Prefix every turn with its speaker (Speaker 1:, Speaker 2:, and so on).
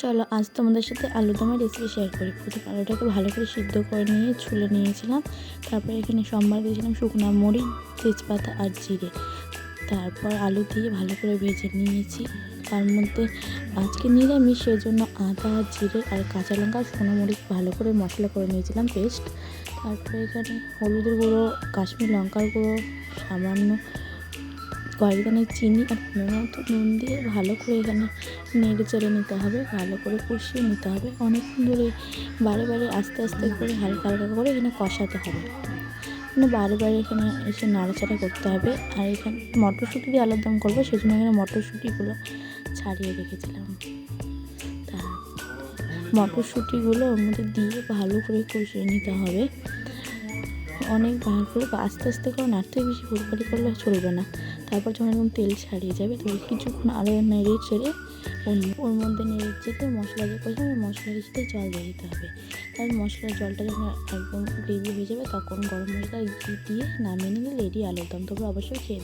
Speaker 1: চলো আজ তোমাদের সাথে আলুদমের রেসিপি শেয়ার করি। প্রথমে আলুটাকে ভালো করে সিদ্ধ করে নিয়ে ছুলে নিয়েছিলাম। তারপরে এখানে সম্বার দিয়েছিলাম শুকনো মরিচ, তেজপাতা আর জিরে। তারপর আলু দিয়ে ভালো করে ভেজে নিয়েছি। তার মধ্যে আজকে নিরামিষ, সেজন্য আদা, জিরে আর কাঁচা লঙ্কা, শুকনো মরিচ ভালো করে মশলা করে নিয়েছিলাম পেস্ট। তারপরে এখানে হলুদের গুঁড়ো, কাশ্মীর লঙ্কার গুঁড়ো, সামান্য কয়েকদানা চিনি আর মতো নুন দিয়ে ভালো করে এখানে নেড়ে চেড়ে নিতে হবে, ভালো করে কষিয়ে নিতে হবে। অনেকক্ষণ ধরে বারে বারে আস্তে আস্তে করে হালকা হালকা করে এখানে কষাতে হবে, মানে বারে বারে এখানে এসে নাড়াচাড়া করতে হবে। আর এখানে মটরশুঁটি দিয়ে আলুর দম করবো, সেজন্য এখানে মটরশুঁটিগুলো ছাড়িয়ে রেখেছিলাম। তা মটরশুঁটিগুলো ওর মধ্যে দিয়ে ভালো করে কষিয়ে নিতে হবে। অনেক ভালো করে আস্তে আস্তে করে নাড়তে, বেশি হুড়পাড়ি করলে চলবে না। তারপর যখন এরকম তেল ছাড়িয়ে যাবে তখন কিছুক্ষণ আরও নেড়ে চেড়ে ওর মধ্যে নেড়ে চেড়ে মশলা যে করছিলাম ওই মশলার সাথে জল দিয়ে দিতে হবে। তারপর মশলার জলটা যখন একদম গ্রেভি হয়ে যাবে তখন গরম মশলা ঘি দিয়ে নামিয়ে নিলে রেডি আলুর দম। তবে অবশ্যই খেয়ে